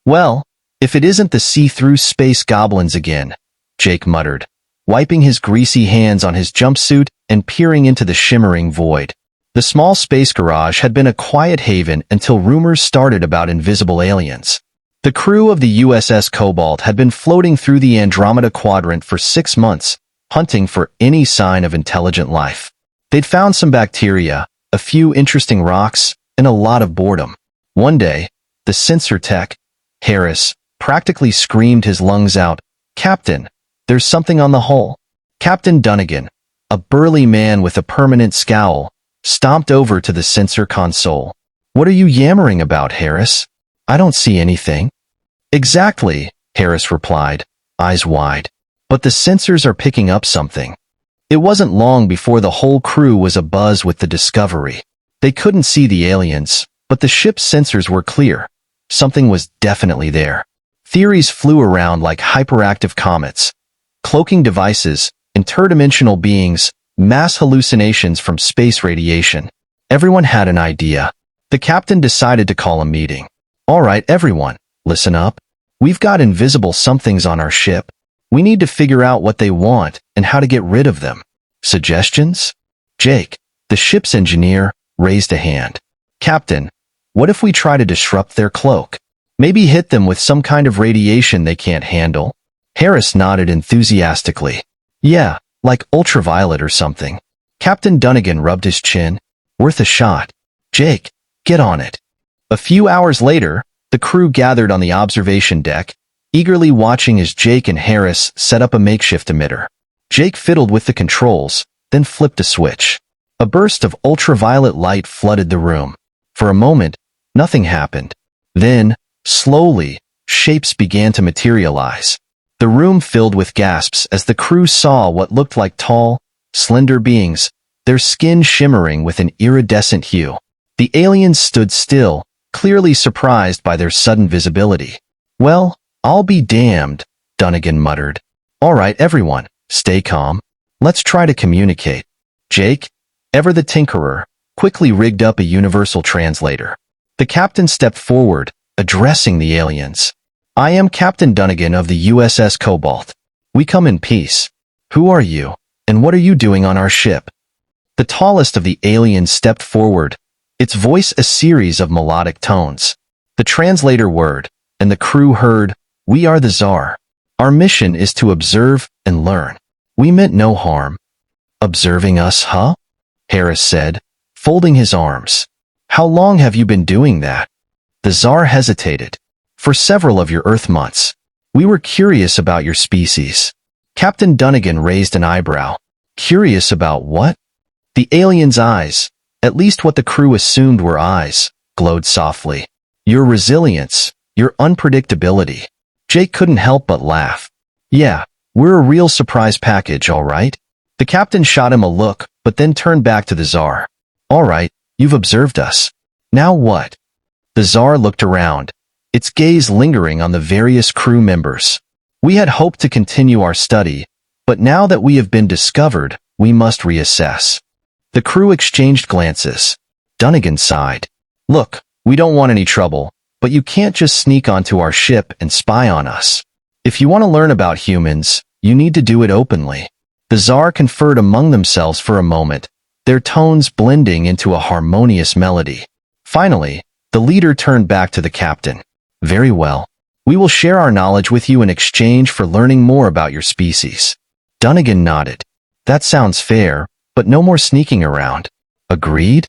Well, if it isn't the see-through space goblins again, Jake muttered, wiping his greasy hands on his jumpsuit and peering into the shimmering void. The small space garage had been a quiet haven until rumors started about invisible aliens. The crew of the USS Cobalt had been floating through the Andromeda Quadrant for 6 months, hunting for any sign of intelligent life. They'd found some bacteria, a few interesting rocks, and a lot of boredom. One day, the sensor tech, Harris, practically screamed his lungs out, "Captain, there's something on the hull." Captain Dunnigan, a burly man with a permanent scowl, stomped over to the sensor console. "What are you yammering about, Harris? I don't see anything." "Exactly," Harris replied, eyes wide. "But the sensors are picking up something." It wasn't long before the whole crew was abuzz with the discovery. They couldn't see the aliens, but the ship's sensors were clear. Something was definitely there. Theories flew around like hyperactive comets. Cloaking devices, interdimensional beings, mass hallucinations from space radiation. Everyone had an idea. The captain decided to call a meeting. "All right, everyone, listen up. We've got invisible somethings on our ship. We need to figure out what they want and how to get rid of them. Suggestions?" Jake, the ship's engineer, raised a hand. "Captain, what if we try to disrupt their cloak? Maybe hit them with some kind of radiation they can't handle?" Harris nodded enthusiastically. "Yeah, like ultraviolet or something." Captain Dunnigan rubbed his chin. "Worth a shot. Jake, get on it." A few hours later, the crew gathered on the observation deck, eagerly watching as Jake and Harris set up a makeshift emitter. Jake fiddled with the controls, then flipped a switch. A burst of ultraviolet light flooded the room. For a moment, nothing happened. Then, slowly, shapes began to materialize. The room filled with gasps as the crew saw what looked like tall, slender beings, their skin shimmering with an iridescent hue. The aliens stood still, clearly surprised by their sudden visibility. "Well, I'll be damned," Dunnigan muttered. "All right, everyone, stay calm. Let's try to communicate." Jake, ever the tinkerer, quickly rigged up a universal translator. The captain stepped forward, addressing the aliens. "I am Captain Dunnigan of the USS Cobalt. We come in peace. Who are you, and what are you doing on our ship?" The tallest of the aliens stepped forward, its voice a series of melodic tones. The translator whirred, and the crew heard, "We are the Tsar. Our mission is to observe and learn. We meant no harm." "Observing us, huh?" Harris said, folding his arms. "How long have you been doing that?" The Tsar hesitated. "For several of your Earth months. We were curious about your species." Captain Dunnigan raised an eyebrow. "Curious about what?" The alien's eyes, at least what the crew assumed were eyes, glowed softly. "Your resilience, your unpredictability." Jake couldn't help but laugh. "Yeah, we're a real surprise package, all right?" The captain shot him a look, but then turned back to the Tsar. "All right, you've observed us. Now what?" The Tsar looked around, its gaze lingering on the various crew members. "We had hoped to continue our study, but now that we have been discovered, we must reassess." The crew exchanged glances. Dunnigan sighed. "Look, we don't want any trouble, but you can't just sneak onto our ship and spy on us. If you want to learn about humans, you need to do it openly." The Tsar conferred among themselves for a moment, their tones blending into a harmonious melody. Finally, the leader turned back to the captain. "Very well. We will share our knowledge with you in exchange for learning more about your species." Dunnigan nodded. "That sounds fair, but no more sneaking around. Agreed?"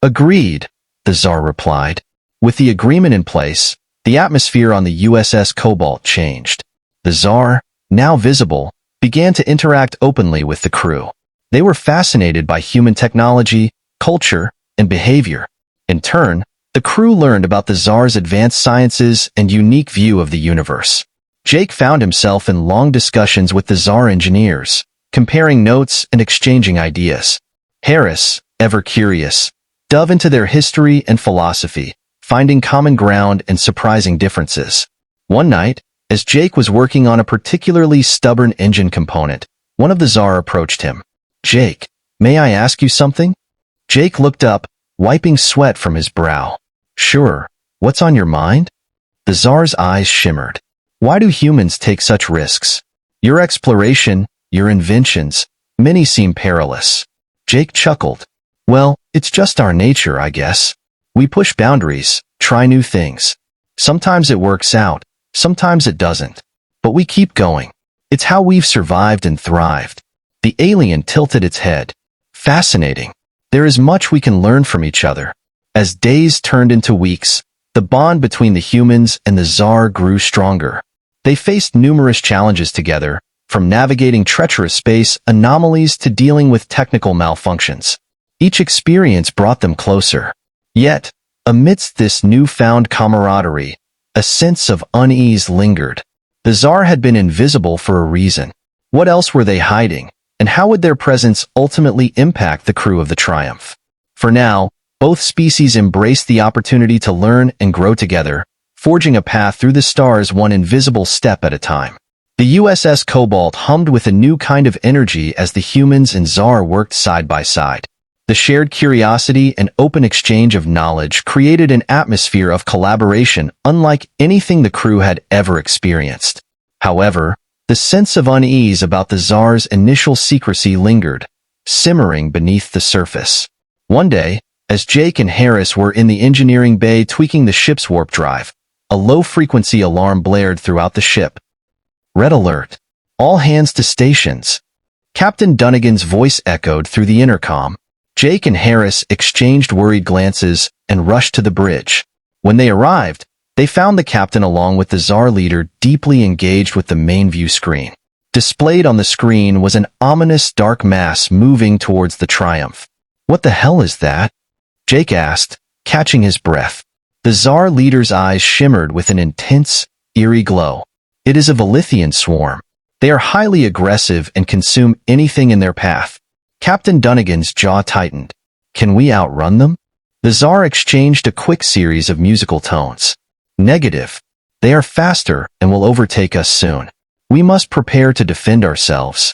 "Agreed," the Tsar replied. With the agreement in place, the atmosphere on the USS Cobalt changed. The Tsar, now visible, began to interact openly with the crew. They were fascinated by human technology, culture, and behavior. In turn, the crew learned about the Tsar's advanced sciences and unique view of the universe. Jake found himself in long discussions with the Tsar engineers, comparing notes and exchanging ideas. Harris, ever curious, dove into their history and philosophy, finding common ground and surprising differences. One night, as Jake was working on a particularly stubborn engine component, one of the Tsar approached him. "Jake, may I ask you something?" Jake looked up, wiping sweat from his brow. "Sure, what's on your mind?" The Tsar's eyes shimmered. Why do humans take such risks? Your exploration, your inventions, many seem perilous. Jake chuckled. Well, it's just our nature, I guess. We push boundaries, try new things. Sometimes it works out, sometimes it doesn't. But we keep going. It's how we've survived and thrived. The alien tilted its head. Fascinating. There is much we can learn from each other. As days turned into weeks, the bond between the humans and the Tsar grew stronger. They faced numerous challenges together, from navigating treacherous space anomalies to dealing with technical malfunctions. Each experience brought them closer. Yet, amidst this newfound camaraderie, a sense of unease lingered. The Tsar had been invisible for a reason. What else were they hiding, and how would their presence ultimately impact the crew of the Triumph? For now, both species embraced the opportunity to learn and grow together, forging a path through the stars one invisible step at a time. The USS Cobalt hummed with a new kind of energy as the humans and Tsar worked side by side. The shared curiosity and open exchange of knowledge created an atmosphere of collaboration unlike anything the crew had ever experienced. However, the sense of unease about the Tsar's initial secrecy lingered, simmering beneath the surface. One day, as Jake and Harris were in the engineering bay tweaking the ship's warp drive, a low-frequency alarm blared throughout the ship. Red alert. All hands to stations. Captain Dunnigan's voice echoed through the intercom. Jake and Harris exchanged worried glances and rushed to the bridge. When they arrived, they found the captain along with the Tsar leader deeply engaged with the main view screen. Displayed on the screen was an ominous dark mass moving towards the Triumph. What the hell is that? Jake asked, catching his breath. The Tsar leader's eyes shimmered with an intense, eerie glow. It is a Velithian swarm. They are highly aggressive and consume anything in their path. Captain Dunnigan's jaw tightened. Can we outrun them? The Tsar exchanged a quick series of musical tones. Negative. They are faster and will overtake us soon. We must prepare to defend ourselves.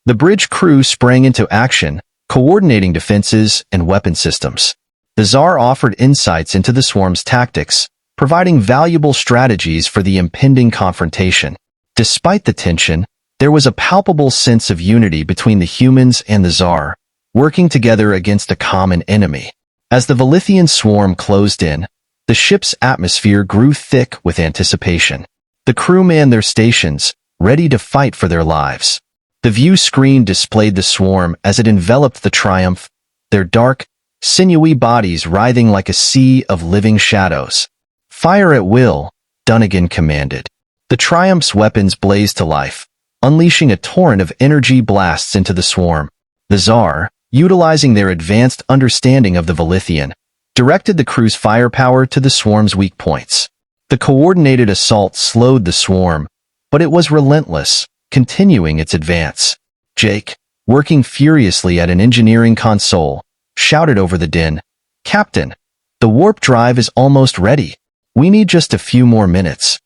The bridge crew sprang into action, coordinating defenses and weapon systems. The Tsar offered insights into the swarm's tactics, providing valuable strategies for the impending confrontation. Despite the tension, there was a palpable sense of unity between the humans and the Tsar, working together against a common enemy. As the Velithian swarm closed in, the ship's atmosphere grew thick with anticipation. The crew manned their stations, ready to fight for their lives. The view screen displayed the swarm as it enveloped the Triumph, their dark, sinewy bodies writhing like a sea of living shadows. Fire at will, Dunnigan commanded. The Triumph's weapons blazed to life, unleashing a torrent of energy blasts into the swarm. The Tsar, utilizing their advanced understanding of the Velithian, directed the crew's firepower to the swarm's weak points. The coordinated assault slowed the swarm, but it was relentless, continuing its advance. Jake, working furiously at an engineering console, shouted over the din, "Captain, the warp drive is almost ready. We need just a few more minutes."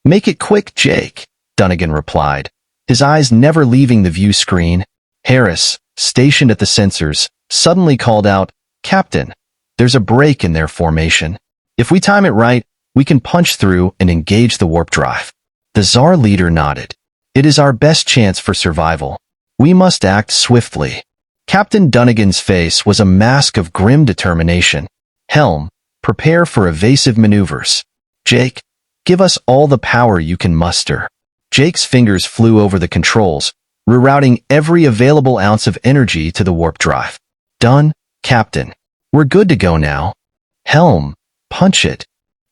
"Make it quick, Jake," Dunnigan replied, his eyes never leaving the view screen. Harris, stationed at the sensors, suddenly called out, "Captain, there's a break in their formation. If we time it right, we can punch through and engage the warp drive." The Tsar leader nodded. "It is our best chance for survival. We must act swiftly." Captain Dunnigan's face was a mask of grim determination. "Helm, prepare for evasive maneuvers. Jake, give us all the power you can muster." Jake's fingers flew over the controls, rerouting every available ounce of energy to the warp drive. "Done, Captain. We're good to go now." "Helm, punch it,"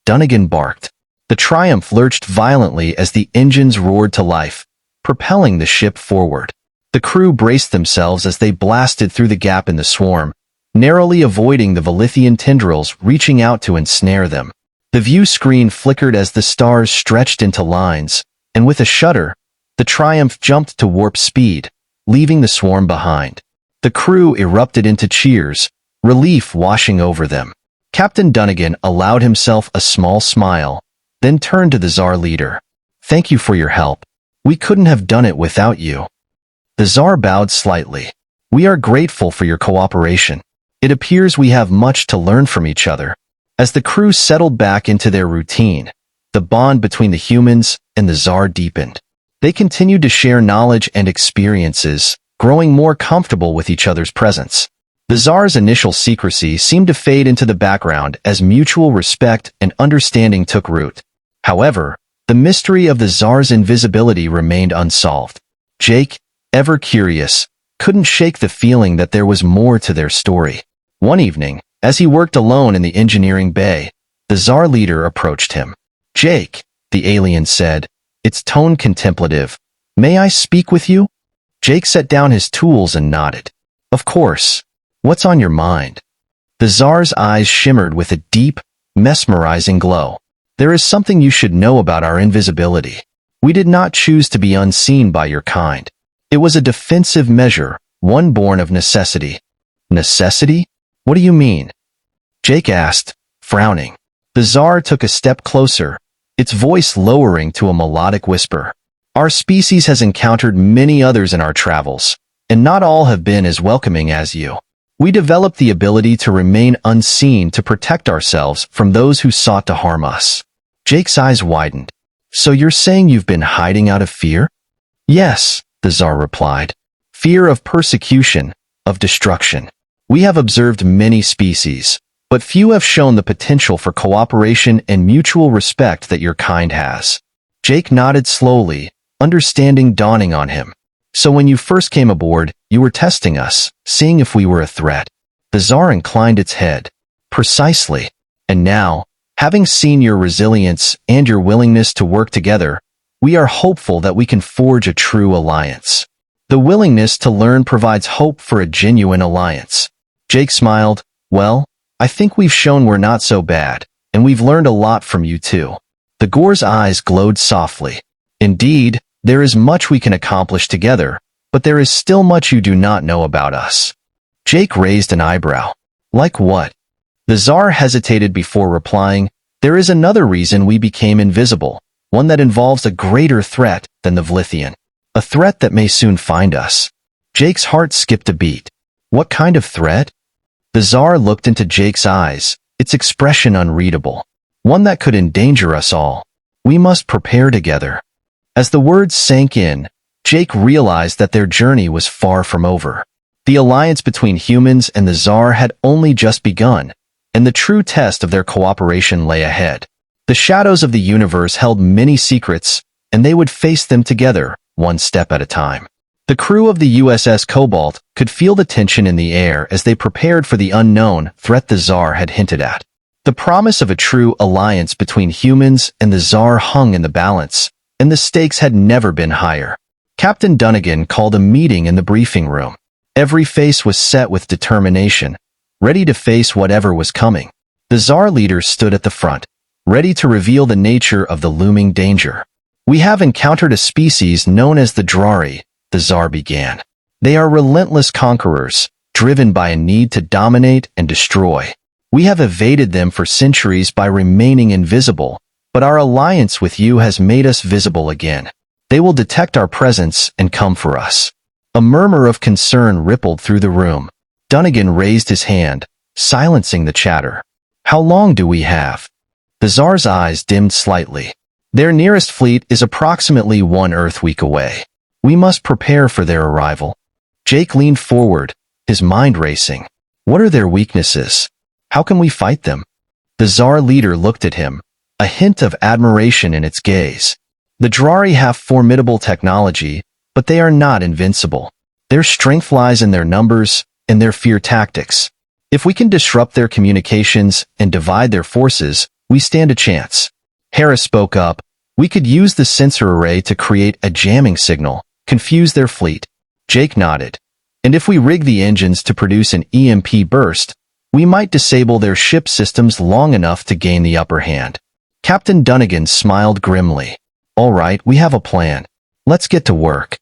Dunnigan barked. The Triumph lurched violently as the engines roared to life, propelling the ship forward. The crew braced themselves as they blasted through the gap in the swarm, narrowly avoiding the Velithian tendrils reaching out to ensnare them. The view screen flickered as the stars stretched into lines, and with a shudder, the Triumph jumped to warp speed, leaving the swarm behind. The crew erupted into cheers, relief washing over them. Captain Dunnigan allowed himself a small smile, then turned to the Tsar leader. "Thank you for your help. We couldn't have done it without you." The Tsar bowed slightly. "We are grateful for your cooperation. It appears we have much to learn from each other." As the crew settled back into their routine, the bond between the humans and the Tsar deepened. They continued to share knowledge and experiences, growing more comfortable with each other's presence. The Tsar's initial secrecy seemed to fade into the background as mutual respect and understanding took root. However, the mystery of the Tsar's invisibility remained unsolved. Jake, ever curious, couldn't shake the feeling that there was more to their story. One evening, as he worked alone in the engineering bay, the Tsar leader approached him. "Jake," the alien said, its tone contemplative, "may I speak with you?" Jake set down his tools and nodded. "Of course. What's on your mind?" The Tsar's eyes shimmered with a deep, mesmerizing glow. "There is something you should know about our invisibility. We did not choose to be unseen by your kind. It was a defensive measure, one born of necessity." "Necessity? What do you mean?" Jake asked, frowning. The Tsar took a step closer, its voice lowering to a melodic whisper. "Our species has encountered many others in our travels, and not all have been as welcoming as you. We developed the ability to remain unseen to protect ourselves from those who sought to harm us." Jake's eyes widened. "So you're saying you've been hiding out of fear?" "Yes," the Tsar replied. "Fear of persecution, of destruction. We have observed many species, but few have shown the potential for cooperation and mutual respect that your kind has." Jake nodded slowly, understanding dawning on him. "So when you first came aboard, you were testing us, seeing if we were a threat." The Tsar inclined its head. "Precisely. And now, having seen your resilience and your willingness to work together, we are hopeful that we can forge a true alliance. The willingness to learn provides hope for a genuine alliance." Jake smiled. "Well, I think we've shown we're not so bad, and we've learned a lot from you too." The Gore's eyes glowed softly. "Indeed, there is much we can accomplish together, but there is still much you do not know about us." Jake raised an eyebrow. "Like what?" The Tsar hesitated before replying. "There is another reason we became invisible, one that involves a greater threat than the Vlithian. A threat that may soon find us." Jake's heart skipped a beat. "What kind of threat?" The Tsar looked into Jake's eyes, its expression unreadable. "One that could endanger us all. We must prepare together." As the words sank in, Jake realized that their journey was far from over. The alliance between humans and the Tsar had only just begun, and the true test of their cooperation lay ahead. The shadows of the universe held many secrets, and they would face them together, one step at a time. The crew of the USS Cobalt could feel the tension in the air as they prepared for the unknown threat the Tsar had hinted at. The promise of a true alliance between humans and the Tsar hung in the balance, and the stakes had never been higher. Captain Dunnigan called a meeting in the briefing room. Every face was set with determination, ready to face whatever was coming. The Tsar leader stood at the front, ready to reveal the nature of the looming danger. "We have encountered a species known as the Drari," the Tsar began. "They are relentless conquerors, driven by a need to dominate and destroy. We have evaded them for centuries by remaining invisible, but our alliance with you has made us visible again. They will detect our presence and come for us." A murmur of concern rippled through the room. Dunnigan raised his hand, silencing the chatter. "How long do we have?" The Tsar's eyes dimmed slightly. "Their nearest fleet is approximately 1 Earth week away. We must prepare for their arrival." Jake leaned forward, his mind racing. "What are their weaknesses? How can we fight them?" The Tsar leader looked at him, a hint of admiration in its gaze. "The Drari have formidable technology, but they are not invincible. Their strength lies in their numbers and their fear tactics. If we can disrupt their communications and divide their forces, we stand a chance." Harris spoke up. "We could use the sensor array to create a jamming signal, confuse their fleet." Jake nodded. "And if we rig the engines to produce an EMP burst, we might disable their ship systems long enough to gain the upper hand." Captain Dunnigan smiled grimly. "All right, we have a plan. Let's get to work."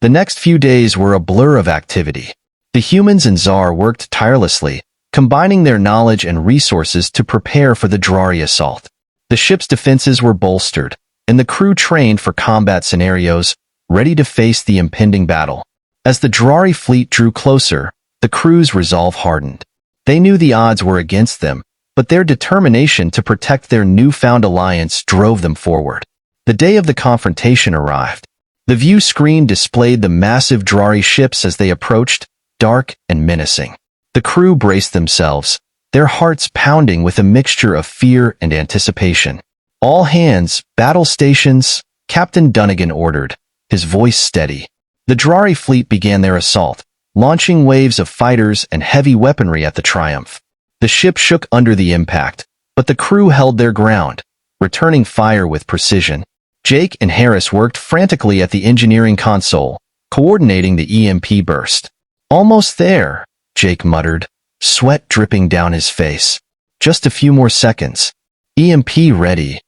The next few days were a blur of activity. The humans and Tsar worked tirelessly, combining their knowledge and resources to prepare for the Drari assault. The ship's defenses were bolstered, and the crew trained for combat scenarios, ready to face the impending battle. As the Drari fleet drew closer, the crew's resolve hardened. They knew the odds were against them, but their determination to protect their newfound alliance drove them forward. The day of the confrontation arrived. The view screen displayed the massive Drari ships as they approached, dark and menacing. The crew braced themselves, their hearts pounding with a mixture of fear and anticipation. "All hands, battle stations," Captain Dunnigan ordered, his voice steady. The Drari fleet began their assault, launching waves of fighters and heavy weaponry at the Triumph. The ship shook under the impact, but the crew held their ground, returning fire with precision. Jake and Harris worked frantically at the engineering console, coordinating the EMP burst. "Almost there," Jake muttered, sweat dripping down his face. "Just a few more seconds." "EMP ready,"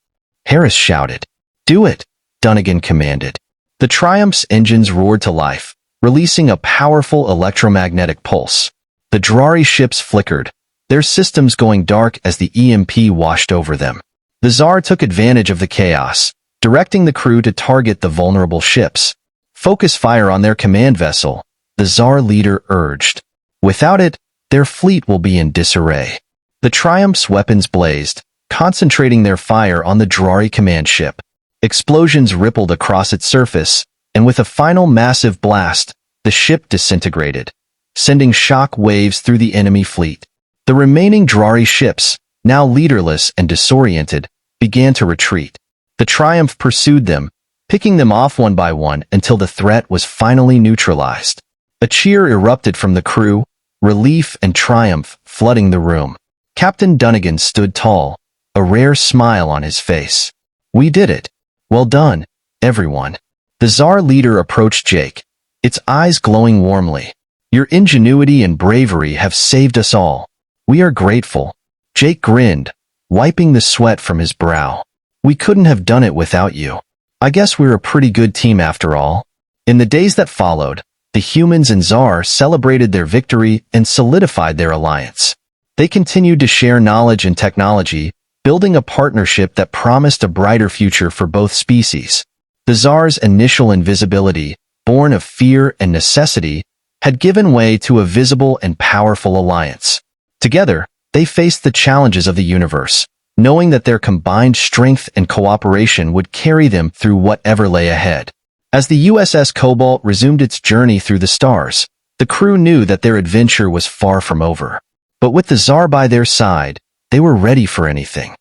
Harris shouted. "Do it," Dunnigan commanded. The Triumph's engines roared to life, releasing a powerful electromagnetic pulse. The Drari ships flickered, their systems going dark as the EMP washed over them. The Tsar took advantage of the chaos, directing the crew to target the vulnerable ships. "Focus fire on their command vessel," the Tsar leader urged. "Without it, their fleet will be in disarray." The Triumph's weapons blazed, concentrating their fire on the Drari command ship. Explosions rippled across its surface, and with a final massive blast, the ship disintegrated, sending shock waves through the enemy fleet. The remaining Drari ships, now leaderless and disoriented, began to retreat. The Triumph pursued them, picking them off one by one until the threat was finally neutralized. A cheer erupted from the crew, relief and triumph flooding the room. Captain Dunnigan stood tall, a rare smile on his face. "We did it. Well done, everyone." The Tsar leader approached Jake, its eyes glowing warmly. "Your ingenuity and bravery have saved us all. We are grateful." Jake grinned, wiping the sweat from his brow. "We couldn't have done it without you. I guess we're a pretty good team after all." In the days that followed, the humans and Tsar celebrated their victory and solidified their alliance. They continued to share knowledge and technology, building a partnership that promised a brighter future for both species. The Tsar's initial invisibility, born of fear and necessity, had given way to a visible and powerful alliance. Together, they faced the challenges of the universe, knowing that their combined strength and cooperation would carry them through whatever lay ahead. As the USS Cobalt resumed its journey through the stars, the crew knew that their adventure was far from over. But with the Tsar by their side, they were ready for anything.